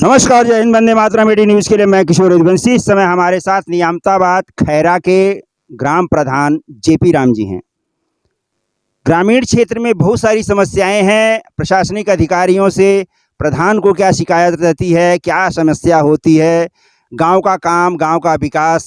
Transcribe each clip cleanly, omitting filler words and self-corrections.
नमस्कार, जय Hind, Vande Mataram. AD news के लिए मैं किशोर रघुवंशी। इस समय हमारे साथ नियामताबाद खैरा के ग्राम प्रधान जेपी राम जी हैं। ग्रामीण क्षेत्र में बहुत सारी समस्याएं हैं। प्रशासनिक अधिकारियों से प्रधान को क्या शिकायत रहती है, क्या समस्या होती है, गांव का काम, गांव का विकास,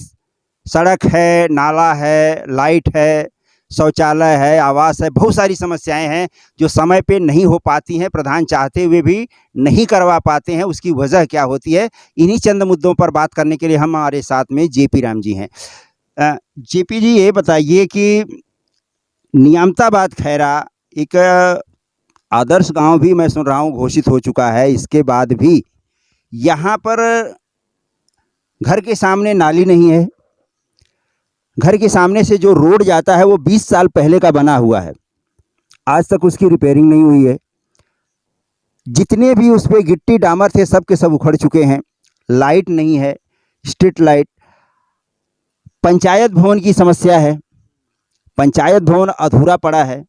सड़क है, नाला है, लाइट है, शौचालय है, आवास है, बहुत सारी समस्याएं हैं जो समय पे नहीं हो पाती हैं। प्रधान चाहते हुए भी नहीं करवा पाते हैं। उसकी वजह क्या होती है, इन्हीं चंद मुद्दों पर बात करने के लिए हमारे साथ में जेपी राम जी हैं। जेपी जी, ये बताइए कि नियामताबाद खैरा एक आदर्श गांव भी मैं सुन रहा हूँ घोषित हो चुका है। इसके बाद भी यहाँ पर घर के सामने नाली नहीं है। घर के सामने से जो रोड जाता है वो 20 साल पहले का बना हुआ है। आज तक उसकी रिपेयरिंग नहीं हुई है। जितने भी उस पे गिट्टी डामर थे सब के सब उखड़ चुके हैं। लाइट नहीं है, स्ट्रीट लाइट। पंचायत भवन की समस्या है, पंचायत भवन अधूरा पड़ा है।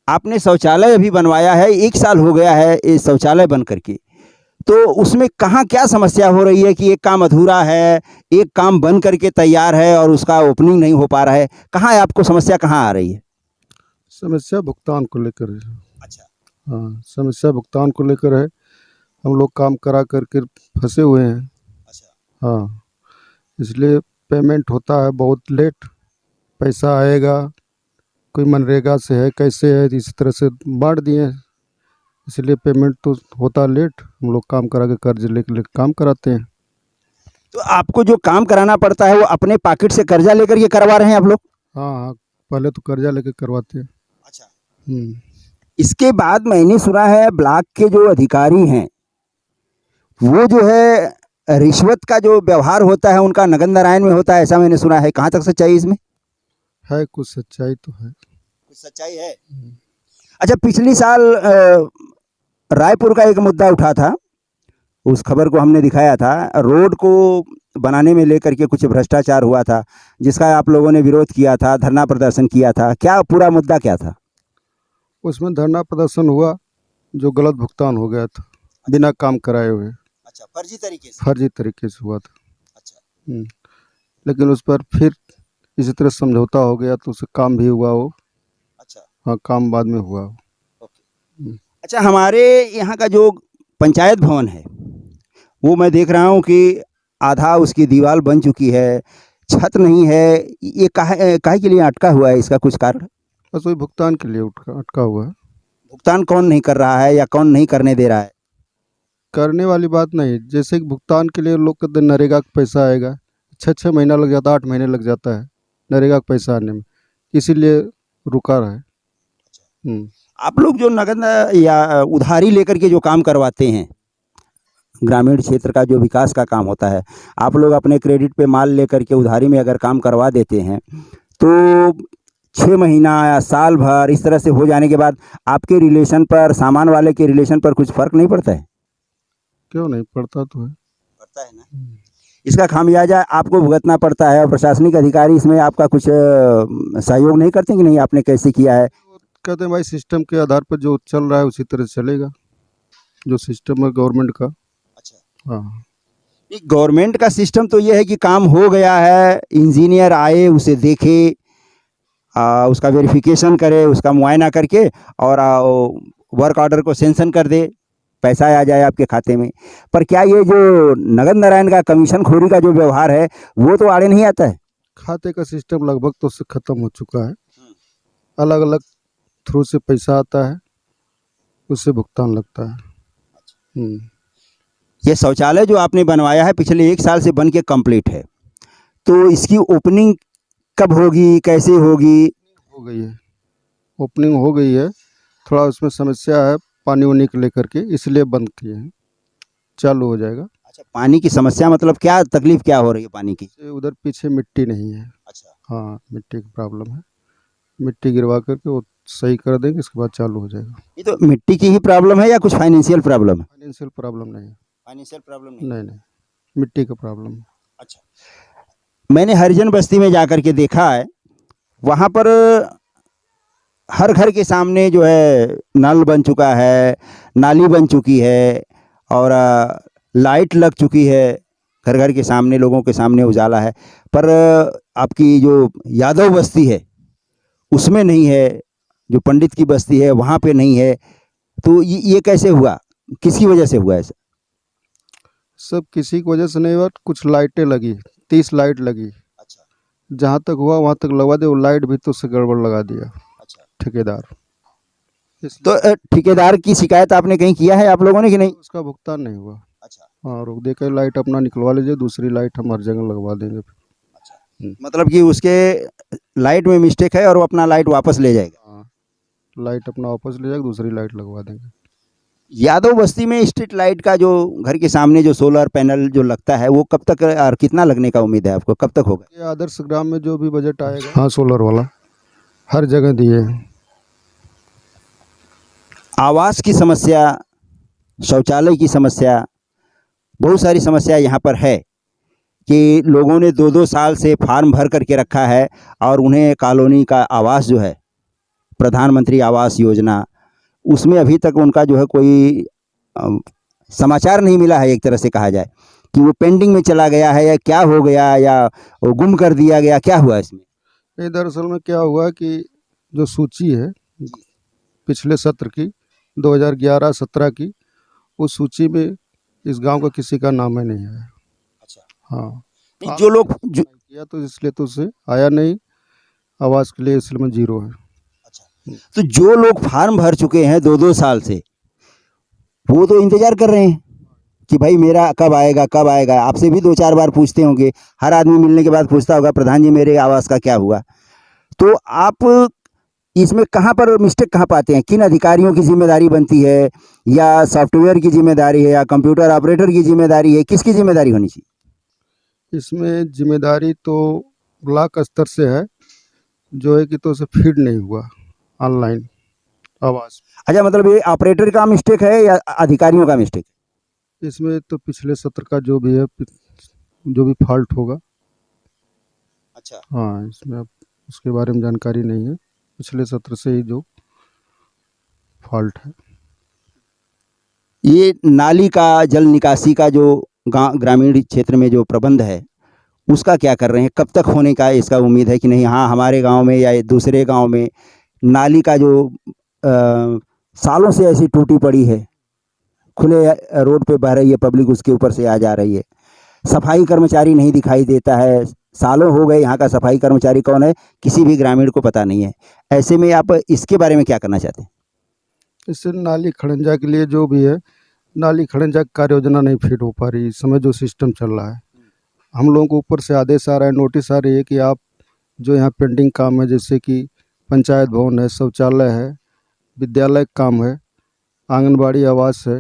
आपने शौचालय भी बनवाया है, 1 साल हो गया है ये शौचालय बन करके, तो उसमें कहाँ क्या समस्या हो रही है कि एक काम अधूरा है, एक काम बन करके तैयार है और उसका ओपनिंग नहीं हो पा रहा है? कहाँ है आपको समस्या, कहाँ आ रही है? समस्या भुगतान को लेकर है। अच्छा। हाँ, समस्या भुगतान को लेकर है। हम लोग काम करा करके फंसे हुए हैं। अच्छा। हाँ, इसलिए पेमेंट होता है बहुत लेट। पैसा आएगा, कोई मनरेगा से है, कैसे है, इसी तरह से बांट दिए, इसलिए पेमेंट तो होता लेट। हम लोग काम करा के कर्ज लेके काम कराते हैं। तो आपको जो काम कराना पड़ता है वो अपने पॉकेट से कर्जा लेकर ये करवा रहे हैं आप लोग? हाँ, पहले तो कर्जा लेके करवाते हैं। अच्छा। इसके इसके बाद मैंने सुना है ब्लॉक के जो अधिकारी हैं वो जो है रिश्वत का जो व्यवहार होता है उनका नगद नारायण में होता है, ऐसा मैंने सुना है। कहाँ तक सच्चाई इसमें? है, कुछ सच्चाई तो है। कुछ सच्चाई है। अच्छा, पिछली साल रायपुर का एक मुद्दा उठा था, उस खबर को हमने दिखाया था। रोड को बनाने में लेकर के कुछ भ्रष्टाचार हुआ था जिसका आप लोगों ने विरोध किया था, धरना प्रदर्शन किया था। क्या पूरा मुद्दा क्या था? उसमें धरना प्रदर्शन हुआ, जो गलत भुगतान हो गया था बिना काम कराए हुए। अच्छा, फर्जी तरीके से? फर्जी तरीके से हुआ था। अच्छा। लेकिन उस पर फिर इसी तरह समझौता हो गया तो उससे काम भी हुआ वो। अच्छा। हाँ, काम बाद में हुआ वो। ओके। अच्छा, हमारे यहाँ का जो पंचायत भवन है वो मैं देख रहा हूँ कि आधा उसकी दीवार बन चुकी है, छत नहीं है। ये काहे के लिए अटका हुआ है, इसका कुछ कारण? बस वही भुगतान के लिए अटका हुआ है। भुगतान कौन नहीं कर रहा है या कौन नहीं करने दे रहा है? करने वाली बात नहीं। जैसे कि भुगतान के लिए लोग कहते नरेगा का पैसा आएगा, 6 महीना लग जाता है, 8 महीने लग जाता है नरेगा का पैसा आने में, इसीलिए रुका रहा है। आप लोग जो नगद या उधारी लेकर के जो काम करवाते हैं, ग्रामीण क्षेत्र का जो विकास का काम होता है, आप लोग अपने क्रेडिट पे माल लेकर के उधारी में अगर काम करवा देते हैं तो 6 महीना या साल भर इस तरह से हो जाने के बाद आपके रिलेशन पर, सामान वाले के रिलेशन पर कुछ फर्क नहीं पड़ता है? क्यों नहीं पड़ता, तो है। पड़ता है ना। इसका खामियाजा आपको भुगतना पड़ता है और प्रशासनिक अधिकारी इसमें आपका कुछ सहयोग नहीं करते कि नहीं आपने कैसे किया है? कहते हैं भाई सिस्टम के आधार पर जो चल रहा है उसी तरह चलेगा, जो सिस्टम है गवर्नमेंट का। अच्छा। हाँ, गवर्नमेंट का सिस्टम तो ये है कि काम हो गया है, इंजीनियर आए, उसे देखे, उसका वेरिफिकेशन करे, उसका मुआयना करके और वर्क ऑर्डर को सेंशन कर दे, पैसा आ जाए आपके खाते में। पर क्या ये जो नगद नारायण का कमीशन खोरी का जो व्यवहार है वो तो आड़े नहीं आता है? खाते का सिस्टम लगभग तो उससे ख़त्म हो चुका है। अलग अलग थ्रू से पैसा आता है, उससे भुगतान लगता है। ये शौचालय जो आपने बनवाया है पिछले 1 साल से बन के कंप्लीट है, तो इसकी ओपनिंग कब होगी, कैसे होगी? हो गई है, ओपनिंग हो गई है। थोड़ा उसमें समस्या है पानी वानी को लेकर के, इसलिए बंद किए हैं। चालू हो जाएगा। अच्छा, पानी की समस्या मतलब क्या तकलीफ क्या हो रही है पानी की? उधर पीछे मिट्टी नहीं है। अच्छा। हाँ, मिट्टी की प्रॉब्लम है। मिट्टी गिरवा करके वो सही कर देंगे, इसके बाद चालू हो जाएगा। ये तो मिट्टी की ही प्रॉब्लम है या कुछ फाइनेंशियल प्रॉब्लम है? फाइनेंशियल प्रॉब्लम नहीं है। फाइनेंशियल प्रॉब्लम नहीं, मिट्टी का प्रॉब्लम है। अच्छा। मैंने हरिजन बस्ती में जाकर के देखा है, वहाँ पर हर घर के सामने जो है नल बन चुका है, नाली बन चुकी है और लाइट लग चुकी है, घर घर के सामने, लोगों के सामने उजाला है, पर आपकी जो यादव बस्ती है उसमें नहीं है, जो पंडित की बस्ती है वहाँ पे नहीं है। तो ये कैसे हुआ, किसकी वजह से हुआ ऐसा? सब किसी की वजह से नहीं हुआ, कुछ लाइटें लगी, 30 लाइट लगी। अच्छा। जहाँ तक हुआ वहाँ तक लगवा दे, वो लाइट भी तो उससे गड़बड़ लगा दिया अच्छा। ठेकेदार। तो ठेकेदार की शिकायत आपने कहीं किया है आप लोगों ने कि नहीं? उसका भुगतान नहीं हुआ। अच्छा। हाँ, रोक दे के लाइट अपना निकलवा लीजिए, दूसरी लाइट हम हर जगह लगवा देंगे। मतलब कि उसके लाइट में मिस्टेक है और वो अपना लाइट वापस ले जाएगा। हाँ, लाइट अपना वापस ले जाएगा, दूसरी लाइट लगवा देंगे। यादव बस्ती में स्ट्रीट लाइट का जो घर के सामने जो सोलर पैनल जो लगता है वो कब तक और कितना लगने का उम्मीद है आपको, कब तक होगा? ये आदर्श ग्राम में जो भी बजट आएगा, हाँ, सोलर वाला हर जगह दिए हैं। आवास की समस्या, शौचालय की समस्या, बहुत सारी समस्या यहाँ पर है कि लोगों ने 2-2 साल से फार्म भर करके रखा है और उन्हें कॉलोनी का आवास जो है, प्रधानमंत्री आवास योजना, उसमें अभी तक उनका जो है कोई समाचार नहीं मिला है। एक तरह से कहा जाए कि वो पेंडिंग में चला गया है या क्या हो गया, या वो गुम कर दिया गया, क्या हुआ इसमें? ये दरअसल में क्या हुआ कि जो सूची है पिछले सत्र की 2011-17 की, उस सूची में इस गांव का किसी का नाम ही नहीं है। अच्छा। हाँ, जो लोग जो किया तो इसलिए तो उसे आया नहीं, आवास के लिए इसलिए में 0 है। तो जो लोग फार्म भर चुके हैं 2-2 साल से, वो तो इंतजार कर रहे हैं कि भाई मेरा कब आएगा, कब आएगा। आपसे भी 2-4 बार पूछते होंगे, हर आदमी मिलने के बाद पूछता होगा, प्रधान जी मेरे आवास का क्या हुआ? तो आप इसमें कहाँ पर मिस्टेक कहाँ पाते हैं? किन अधिकारियों की जिम्मेदारी बनती है, या सॉफ्टवेयर की जिम्मेदारी है, या कंप्यूटर ऑपरेटर की जिम्मेदारी है, किसकी जिम्मेदारी होनी चाहिए? इसमें जिम्मेदारी तो ब्लॉक स्तर से है, जो है कि तो उसे फीड नहीं हुआ ऑनलाइन आवास। अच्छा, मतलब ये ऑपरेटर का मिस्टेक है या अधिकारियों का मिस्टेक? इसमें तो पिछले सत्र का जो भी है, जो भी फॉल्ट होगा। अच्छा। हाँ, इसमें अब उसके बारे में जानकारी नहीं है, पिछले सत्र से ही जो फॉल्ट है। ये नाली का, जल निकासी का जो ग्रामीण क्षेत्र में जो प्रबंध है, उसका क्या कर रहे हैं? कब तक होने का इसका उम्मीद है कि नहीं? हाँ, हमारे गांव में या दूसरे गांव में नाली का जो सालों से ऐसी टूटी पड़ी है, खुले रोड पे बह रही है, पब्लिक उसके ऊपर से आ जा रही है, सफाई कर्मचारी नहीं दिखाई देता है। सालों हो गए, यहाँ का सफाई कर्मचारी कौन है किसी भी ग्रामीण को पता नहीं है। ऐसे में आप इसके बारे में क्या करना चाहते हैं? इससे नाली खड़ंजा के लिए जो भी है, नाली खड़ंजा कार्य योजना नहीं फिट हो पा रही। इस समय जो सिस्टम चल रहा है, हम लोगों को ऊपर से आदेश आ रहा है, नोटिस आ रही है कि आप जो यहाँ पेंडिंग काम है, जैसे कि पंचायत भवन है, शौचालय है, विद्यालय का काम है, आंगनबाड़ी आवास है,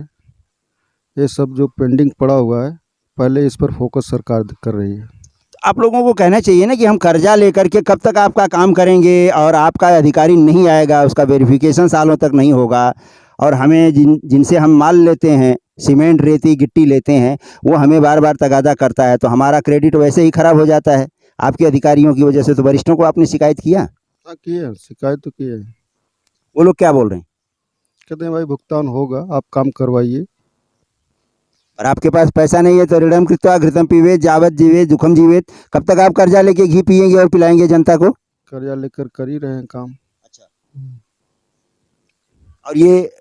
ये सब जो पेंडिंग पड़ा हुआ है, पहले इस पर फोकस सरकार कर रही है। आप लोगों को कहना चाहिए ना कि हम कर्जा लेकर के कब तक आपका काम करेंगे, और आपका अधिकारी नहीं आएगा, उसका वेरिफिकेशन सालों तक नहीं होगा, और हमें जिनसे हम माल लेते हैं, सीमेंट, रेती, गिट्टी लेते हैं, वो हमें बार बार तगादा करता है, तो हमारा क्रेडिट वैसे ही खराब हो जाता है आपके अधिकारियों की वजह से। तो वरिष्ठों को आपने शिकायत किया? हाँ, किए, शिकायत तो की है। वो लोग क्या बोल रहे हैं? कहते हैं भाई भुगतान होगा, आप काम करवाइए। और आपके पास पैसा नहीं है तो ऋणम कृत्वा घृतम पीवेत जावत जीवेत दुखम जीवेत। कब तक आप कर्जा लेके घी पिएंगे और पिलाएंगे जनता को? कर्जा लेकर कर ही रहे हैं काम। अच्छा। और ये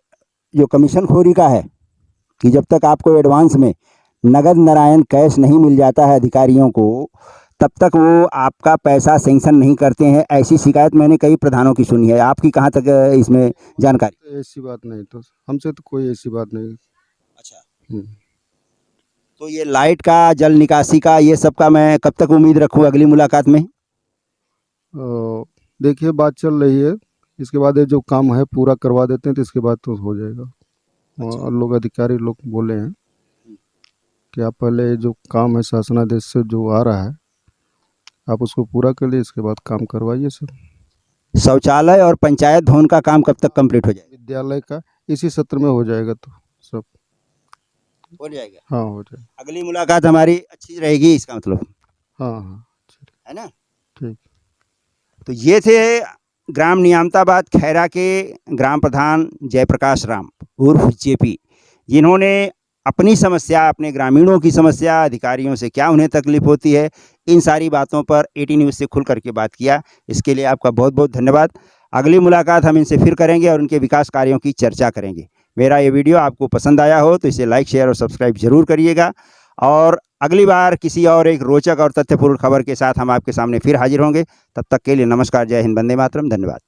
जो कमीशन खोरी का है कि जब तक आपको एडवांस में नगद नारायण कैश नहीं मिल जाता है अधिकारियों को, तब तक वो आपका पैसा सेंक्शन नहीं करते हैं, ऐसी शिकायत मैंने कई प्रधानों की सुनी है। आपकी कहाँ तक इसमें जानकारी? तो ऐसी बात नहीं, तो हमसे तो कोई ऐसी बात नहीं। अच्छा। हम्म। तो ये लाइट का, जल निकासी का, ये सब का मैं कब तक उम्मीद रखूँ अगली मुलाकात में? देखिए, बात चल रही है, इसके बाद ये जो काम है पूरा करवा देते हैं तो इसके बाद तो हो जाएगा। अच्छा। और लोग, अधिकारी लोग बोले हैं कि आप पहले ये जो काम है शासनादेश से जो आ रहा है, आप उसको पूरा कर लिए, इसके बाद काम करवाइए सर। शौचालय और पंचायत भवन का काम कब तक कंप्लीट हो जाएगा? विद्यालय का इसी सत्र में हो जाएगा, तो सब हो जाएगा। हाँ, हो जाएगा। अगली मुलाकात हमारी अच्छी रहेगी, इसका मतलब हाँ हाँ, है ना? ठीक। तो ये थे ग्राम नियामताबाद खैरा के ग्राम प्रधान जयप्रकाश राम उर्फ जेपी, जिन्होंने अपनी समस्या, अपने ग्रामीणों की समस्या, अधिकारियों से क्या उन्हें तकलीफ होती है, इन सारी बातों पर एटी न्यूज़ से खुल करके बात किया। इसके लिए आपका बहुत बहुत धन्यवाद। अगली मुलाकात हम इनसे फिर करेंगे और उनके विकास कार्यों की चर्चा करेंगे। मेरा ये वीडियो आपको पसंद आया हो तो इसे लाइक, शेयर और सब्सक्राइब जरूर करिएगा। और अगली बार किसी और एक रोचक और तथ्यपूर्ण खबर के साथ हम आपके सामने फिर हाजिर होंगे। तब तक के लिए नमस्कार, जय हिंद, वंदे मातरम, धन्यवाद।